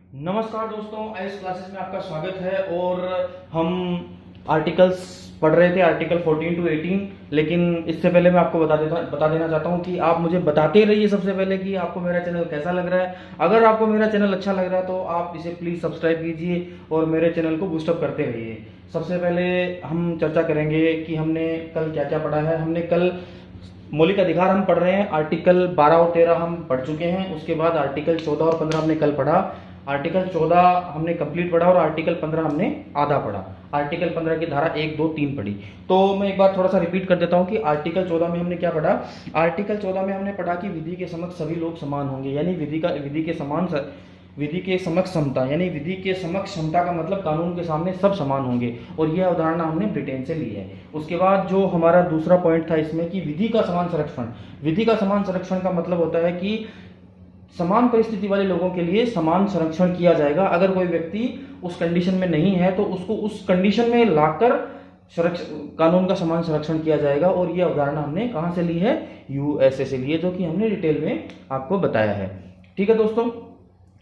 नमस्कार दोस्तों, IAS classes में आपका स्वागत है। और हम आर्टिकल्स पढ़ रहे थे, आर्टिकल 14 टू 18। लेकिन इससे पहले मैं आपको बता देना चाहता हूं कि आप मुझे बताते रहिए सबसे पहले कि आपको मेरा चैनल कैसा लग रहा है। अगर आपको मेरा चैनल अच्छा लग रहा है तो आप इसे प्लीज़ सब्सक्राइब कीजिए और मेरे चैनल को बूस्टअप करते रहिए। सबसे पहले हम चर्चा करेंगे कि हमने कल क्या क्या पढ़ा है। हमने कल मौलिक अधिकार हम पढ़ रहे हैं, आर्टिकल 12 और 13 हम पढ़ चुके हैं। उसके बाद आर्टिकल 14 और 15 हमने कल पढ़ा। आर्टिकल 14 हमने कंप्लीट पढ़ा और आर्टिकल 15 हमने आधा पढ़ा। आर्टिकल 15 की धारा 1, 2, 3 पढ़ी। तो मैं एक बार थोड़ा सा रिपीट कर देता हूं कि आर्टिकल 14 में हमने क्या पढ़ा। आर्टिकल 14 में हमने पढ़ा कि विधि के समक्ष सभी लोग समान होंगे, यानी विधि के समक्ष समता, यानी विधि के समक्ष समता का मतलब कानून के सामने सब समान होंगे। और यह अवधारणा हमने ब्रिटेन से ली है। उसके बाद जो हमारा दूसरा पॉइंट था इसमें कि विधि का समान संरक्षण। विधि का समान संरक्षण का मतलब होता है कि समान परिस्थिति वाले लोगों के लिए समान संरक्षण किया जाएगा। अगर कोई व्यक्ति उस कंडीशन में नहीं है तो उसको उस कंडीशन में लाकर कानून का समान संरक्षण किया जाएगा। और यह अवधारणा हमने कहां से ली है? यूएसए से ली है, जो कि हमने डिटेल में आपको बताया है। ठीक है दोस्तों,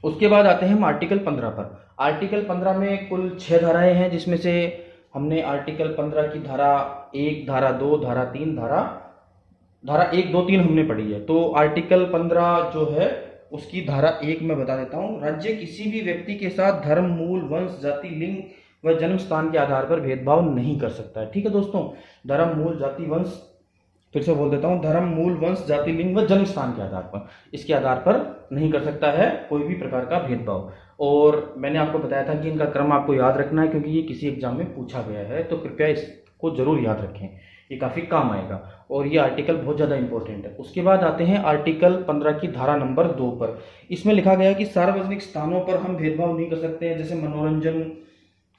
उसके बाद आते हैं हम आर्टिकल 15 पर। आर्टिकल 15 में कुल 6 धाराएं हैं, जिसमें से हमने आर्टिकल 15 की धारा 1, धारा 2, धारा 3, धारा 1, 2, 3 हमने पढ़ी है। तो आर्टिकल 15 जो है उसकी धारा 1 में बता देता हूं। राज्य किसी भी व्यक्ति के साथ धर्म, मूल, वंश, जाति, लिंग व जन्म स्थान के आधार पर भेदभाव नहीं कर सकता है। ठीक है दोस्तों, धर्म, मूल, जाति, वंश, फिर से बोल देता हूं, धर्म, मूल, वंश, जाति, लिंग व जन्म स्थान के आधार पर, इसके आधार पर नहीं कर सकता है कोई भी प्रकार का भेदभाव। और मैंने आपको बताया था कि इनका क्रम आपको याद रखना है, क्योंकि ये किसी एग्जाम में पूछा गया है। तो कृपया इसको जरूर याद रखें, ये काफी काम आएगा और ये आर्टिकल बहुत ज्यादा इंपॉर्टेंट है। उसके बाद आते हैं आर्टिकल 15 की धारा नंबर 2 पर। इसमें लिखा गया है कि सार्वजनिक स्थानों पर हम भेदभाव नहीं कर सकते हैं। जैसे मनोरंजन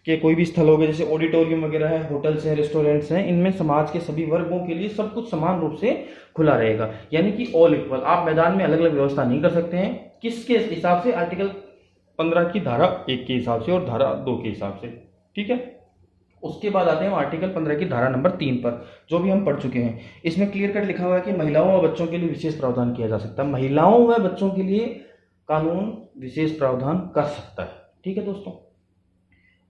के कोई भी स्थल हो गए, जैसे ऑडिटोरियम वगैरह है, होटल्स हैं, रेस्टोरेंट्स हैं, इनमें समाज के सभी वर्गों के लिए सब कुछ समान रूप से खुला रहेगा, यानी कि ऑल इक्वल। आप मैदान में अलग अलग व्यवस्था नहीं कर सकते हैं। किसके हिसाब से? आर्टिकल 15 की धारा 1 के हिसाब से और धारा 2 के हिसाब से। ठीक है, उसके बाद आते हैं आर्टिकल 15 की धारा नंबर 3 पर, जो भी हम पढ़ चुके हैं। इसमें क्लियर कट लिखा हुआ है कि महिलाओं व बच्चों के लिए विशेष प्रावधान किया जा सकता है। महिलाओं व बच्चों के लिए कानून विशेष प्रावधान कर सकता है। ठीक है दोस्तों,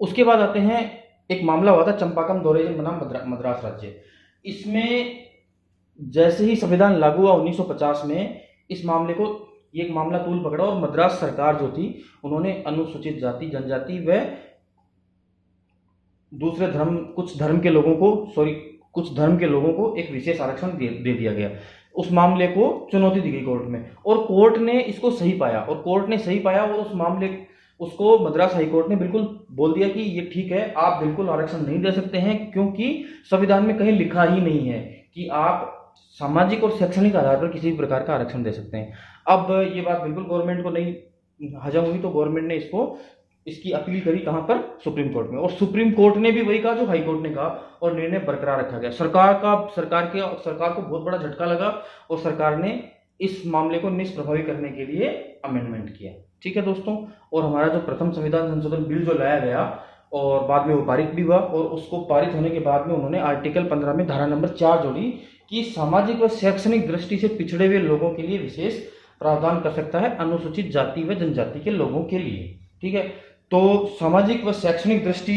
उसके बाद आते हैं, एक मामला हुआ था चंपाकम दोरैजन बनाम मद्रास राज्य। इसमें जैसे ही संविधान लागू हुआ 1950 में, इस मामले को ये एक मामला तूल पकड़ा और मद्रास सरकार जो थी उन्होंने अनुसूचित जाति, जनजाति व दूसरे धर्म, कुछ धर्म के लोगों को एक विशेष आरक्षण दे दिया गया। उस मामले को चुनौती दी गई कोर्ट में और कोर्ट ने इसको सही पाया और उस मामले उसको मद्रास हाई कोर्ट ने बिल्कुल बोल दिया कि ये ठीक है, आप बिल्कुल आरक्षण नहीं दे सकते हैं, क्योंकि संविधान में कहीं लिखा ही नहीं है कि आप सामाजिक और शैक्षणिक आधार पर किसी भी प्रकार का आरक्षण दे सकते हैं। अब ये बात बिल्कुल गवर्नमेंट को नहीं हजम हुई, तो गवर्नमेंट ने इसकी अपील करी कहां पर? सुप्रीम कोर्ट में। और सुप्रीम कोर्ट ने भी वही कहा जो हाई कोर्ट ने कहा और निर्णय बरकरार रखा गया। सरकार को बहुत बड़ा झटका लगा और सरकार ने इस मामले को निष्प्रभावी करने के लिए अमेंडमेंट किया। ठीक है दोस्तों, और हमारा जो प्रथम संविधान संशोधन बिल जो लाया गया और बाद में वो पारित भी हुआ, और उसको पारित होने के बाद में उन्होंने आर्टिकल 15 में धारा नंबर 4 जोड़ी कि सामाजिक व शैक्षणिक दृष्टि से पिछड़े हुए लोगों के लिए विशेष प्रावधान कर सकता है अनुसूचित जाति व जनजाति के लोगों के लिए। ठीक है, तो सामाजिक व शैक्षणिक दृष्टि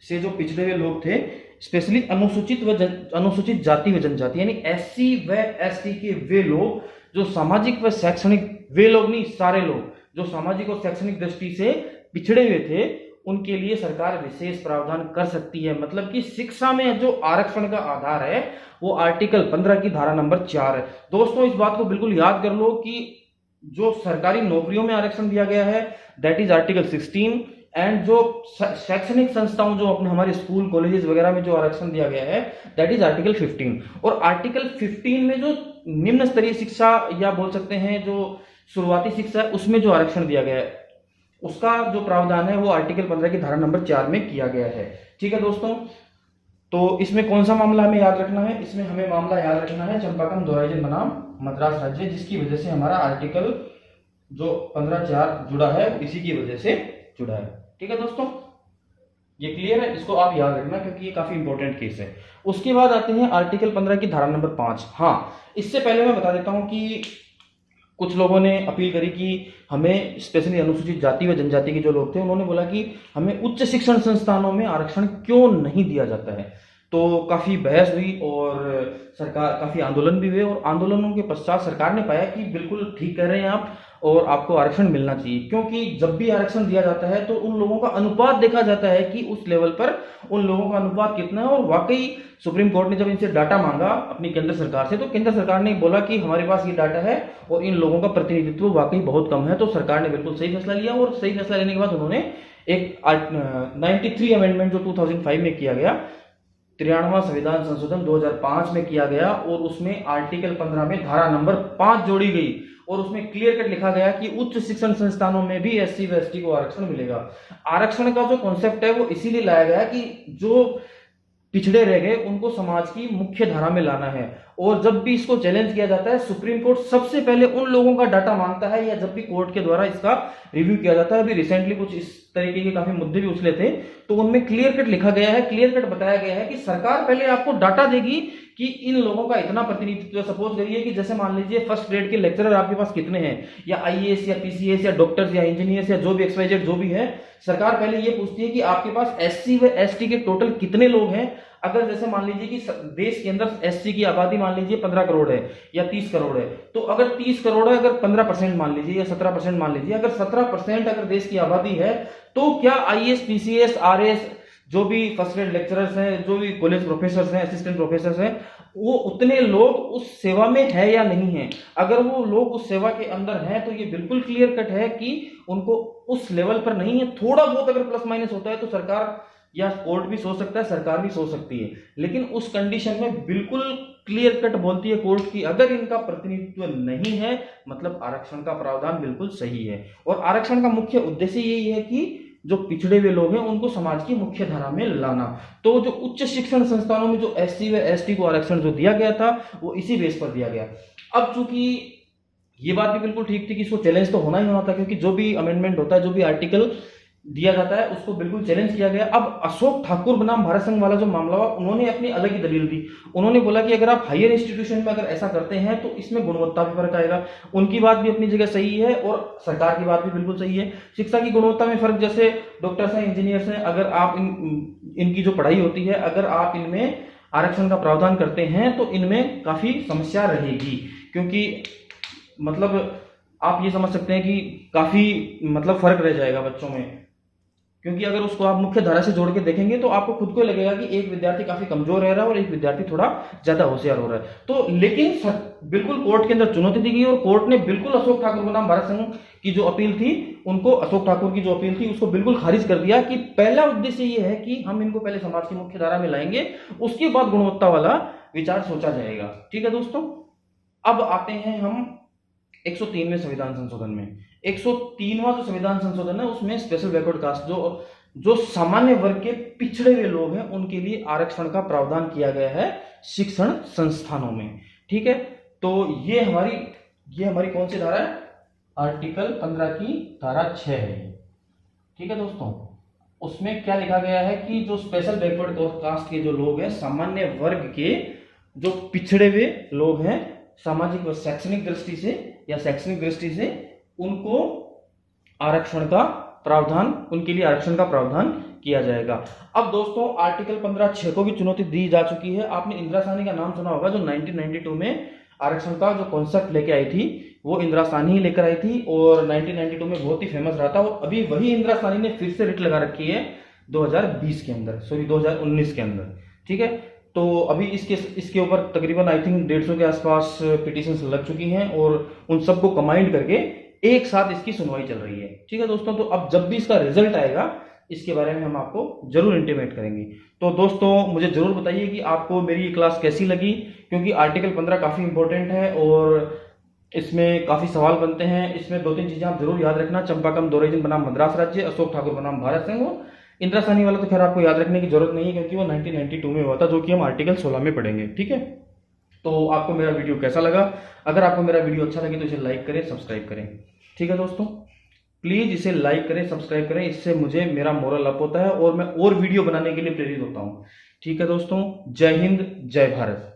से जो पिछड़े हुए लोग थे, स्पेशली अनुसूचित जाति व जनजाति, यानी एससी व एसटी के वे लोग जो सामाजिक व शैक्षणिक, वे लोग नहीं, सारे लोग जो सामाजिक और शैक्षणिक दृष्टि से पिछड़े हुए थे, उनके लिए सरकार विशेष प्रावधान कर सकती है। मतलब कि शिक्षा में जो आरक्षण का आधार है वो आर्टिकल 15 की धारा नंबर 4 है। दोस्तों, इस बात को बिल्कुल याद कर लो कि जो सरकारी नौकरियों में आरक्षण दिया गया है दैट इज आर्टिकल 16, एंड जो शैक्षणिक संस्थाओं, जो अपने हमारे स्कूल कॉलेजेस वगैरह में जो आरक्षण दिया गया है दैट इज आर्टिकल 15। और आर्टिकल 15 में जो निम्न स्तरीय शिक्षा या बोल सकते हैं जो शुरुआती शिक्षा है, उसमें जो आरक्षण दिया गया है उसका जो प्रावधान है वो आर्टिकल 15 की धारा नंबर 4 में किया गया है। ठीक है दोस्तों, तो इसमें कौन सा मामला हमें याद रखना है? इसमें हमें मामला याद रखना है चंपाकम दोरैजन बनाम मद्रास राज्य, जिसकी वजह से हमारा आर्टिकल जो 15(4) जुड़ा है इसी की वजह से जुड़ा है। ठीक है दोस्तों, ये क्लियर है? इसको आप याद रखना क्योंकि ये काफी इंपॉर्टेंट केस है। उसके बाद आते हैं आर्टिकल 15 की धारा नंबर 5। हाँ, इससे पहले मैं बता देता हूं कि कुछ लोगों ने अपील करी कि हमें स्पेशली अनुसूचित जाति व जनजाति के जो लोग थे उन्होंने बोला कि हमें उच्च शिक्षण संस्थानों में आरक्षण क्यों नहीं दिया जाता है। तो काफ़ी बहस हुई और सरकार काफ़ी आंदोलन भी हुए और आंदोलनों के पश्चात सरकार ने पाया कि बिल्कुल ठीक कह रहे हैं आप और आपको आरक्षण मिलना चाहिए, क्योंकि जब भी आरक्षण दिया जाता है तो उन लोगों का अनुपात देखा जाता है कि उस लेवल पर उन लोगों का अनुपात कितना है। और वाकई सुप्रीम कोर्ट ने जब इनसे डाटा मांगा अपनी केंद्र सरकार से, तो केंद्र सरकार ने बोला कि हमारे पास ये डाटा है और इन लोगों का प्रतिनिधित्व वाकई बहुत कम है। तो सरकार ने बिल्कुल सही फैसला लिया और सही फैसला लेने के बाद उन्होंने एक 93 अमेंडमेंट जो 2005 में किया गया, 93वां संविधान संशोधन 2005 में किया गया और उसमें आर्टिकल 15 में धारा नंबर 5 जोड़ी गई और उसमें क्लियर कट लिखा गया कि उच्च शिक्षण संस्थानों में भी एससी व एसटी को आरक्षण मिलेगा। आरक्षण का जो कॉन्सेप्ट है वो इसीलिए लाया गया कि जो पिछड़े रह गए उनको समाज की मुख्य धारा में लाना है। और जब भी इसको चैलेंज किया जाता है सुप्रीम कोर्ट सबसे पहले उन लोगों का डाटा मांगता है, या जब भी कोर्ट के द्वारा इसका रिव्यू किया जाता है। अभी रिसेंटली कुछ इस तरीके के काफी मुद्दे भी उछले थे, तो उनमें क्लियर कट लिखा गया है, क्लियर कट बताया गया है कि सरकार पहले आपको डाटा देगी कि इन लोगों का इतना प्रतिनिधित्व। सपोज करिए कि जैसे मान लीजिए फर्स्ट ग्रेड के लेक्चरर आपके पास कितने हैं, या आईएएस या पीसीएस या डॉक्टर्स या इंजीनियर्स या जो भी XYZ जो भी है, सरकार पहले ये पूछती है कि आपके पास एससी व एसटी के टोटल कितने लोग हैं। अगर जैसे मान लीजिए कि देश के अंदर एससी की आबादी मान लीजिए 15 करोड़ है या 30 करोड़ है, तो अगर 30 करोड़ है, अगर 15% मान लीजिए या 17% मान लीजिए, अगर 17% अगर देश की आबादी है, तो क्या आईएएस पीसीएस आरएस जो भी फर्स्ट ग्रेड लेक्चरर्स हैं, जो भी कॉलेज प्रोफेसर हैं, असिस्टेंट प्रोफेसर हैं, वो उतने लोग उस सेवा में है या नहीं है। अगर वो लोग उस सेवा के अंदर हैं तो ये बिल्कुल क्लियर कट है कि उनको उस लेवल पर नहीं है। थोड़ा बहुत अगर प्लस माइनस होता है तो सरकार या कोर्ट भी सोच सकता है, सरकार भी सोच सकती है, लेकिन उस कंडीशन में बिल्कुल क्लियर कट बोलती है कोर्ट की अगर इनका प्रतिनिधित्व नहीं है मतलब आरक्षण का प्रावधान बिल्कुल सही है। और आरक्षण का मुख्य उद्देश्य यही है कि जो पिछड़े हुए लोग हैं उनको समाज की मुख्य धारा में लाना। तो जो उच्च शिक्षण संस्थानों में जो एससी व एसटी को आरक्षण जो दिया गया था वो इसी बेस पर दिया गया। अब चूंकि ये बात भी बिल्कुल ठीक थी कि इसको चैलेंज तो होना ही होना था, क्योंकि जो भी अमेंडमेंट होता है, जो भी आर्टिकल दिया जाता है उसको बिल्कुल चैलेंज किया गया। अब अशोक ठाकुर बनाम भारत संघ वाला जो मामला हुआ, उन्होंने अपनी अलग ही दलील दी। उन्होंने बोला कि अगर आप हायर इंस्टीट्यूशन में अगर ऐसा करते हैं तो इसमें गुणवत्ता भी फर्क आएगा। उनकी बात भी अपनी जगह सही है और सरकार की बात भी बिल्कुल सही है। शिक्षा की गुणवत्ता में फर्क, जैसे डॉक्टर्स हैं, इंजीनियर्स हैं, अगर आप इनकी जो पढ़ाई होती है अगर आप इनमें आरक्षण का प्रावधान करते हैं तो इनमें काफी समस्या रहेगी, क्योंकि मतलब आप ये समझ सकते हैं कि काफी मतलब फर्क रह जाएगा बच्चों में। क्योंकि अगर उसको आप मुख्य धारा से जोड़ के देखेंगे तो आपको खुद को लगेगा कि एक विद्यार्थी काफी कमजोर रह रहा है और एक विद्यार्थी थोड़ा ज्यादा होशियार हो रहा है। तो लेकिन बिल्कुल कोर्ट के अंदर चुनौती दी गई और कोर्ट ने बिल्कुल अशोक ठाकुर बनाम भारत संघ की जो अपील थी उनको, अशोक ठाकुर की जो अपील थी उसको बिल्कुल खारिज कर दिया कि पहला उद्देश्य ये है कि हम इनको पहले समाज की मुख्य धारा में लाएंगे, उसके बाद गुणवत्ता वाला विचार सोचा जाएगा। ठीक है दोस्तों, अब आते हैं हम 103वें संविधान संशोधन में। 103वां जो संविधान संशोधन है उसमें स्पेशल बैकवर्ड कास्ट जो सामान्य वर्ग के पिछड़े हुए लोग हैं उनके लिए आरक्षण का प्रावधान किया गया है शिक्षण संस्थानों में। ठीक है, तो ये हमारी कौन सी धारा है? आर्टिकल 15 की धारा 6 है। ठीक है दोस्तों, उसमें क्या लिखा गया है कि जो स्पेशल बैकवर्ड कास्ट के जो लोग हैं, सामान्य वर्ग के जो पिछड़े हुए लोग हैं सामाजिक व शैक्षणिक दृष्टि से या शैक्षणिक दृष्टि से, उनको आरक्षण का प्रावधान, उनके लिए आरक्षण का प्रावधान किया जाएगा। अब दोस्तों आर्टिकल 15(6) को भी चुनौती दी जा चुकी है। आपने इंदिरा साहनी का नाम सुना होगा, जो 1992 में आरक्षण का जो कॉन्सेप्ट लेके आई थी वो इंदिरा साहनी ही लेकर आई थी और 1992 में बहुत ही फेमस रहा था। और अभी वही इंदिरा साहनी ने फिर से रिट लगा रखी है 2020 के अंदर, सॉरी 2019 के अंदर। ठीक है, तो अभी इसके ऊपर तकरीबन आई थिंक 150 के आसपास पिटीशंस लग चुकी हैं और उन सबको कंबाइंड करके एक साथ इसकी सुनवाई चल रही है। ठीक है दोस्तों, तो अब जब भी इसका रिजल्ट आएगा इसके बारे में हम आपको जरूर इंटीमेट करेंगे। तो दोस्तों मुझे जरूर बताइए कि आपको मेरी ये क्लास कैसी लगी, क्योंकि आर्टिकल 15 काफी इंपॉर्टेंट है और इसमें काफी सवाल बनते हैं। इसमें 2-3 चीजें आप जरूर याद रखना। चंपाकम दोरईजन बनाम मद्रास राज्य, अशोक ठाकुर बनाम भारत संघ। इंदिरा साहनी वाला तो खैर आपको याद रखने की जरूरत नहीं है क्योंकि वो 1992 में हुआ था, जो कि हम आर्टिकल 16 में पढ़ेंगे। ठीक है, तो आपको मेरा वीडियो कैसा लगा? अगर आपको मेरा वीडियो अच्छा लगे तो इसे लाइक करें, सब्सक्राइब करें। ठीक है दोस्तों, प्लीज इसे लाइक करें, सब्सक्राइब करें, इससे मुझे मेरा मोरल अप होता है और मैं और वीडियो बनाने के लिए प्रेरित होता हूं। ठीक है दोस्तों, जय हिंद, जय भारत।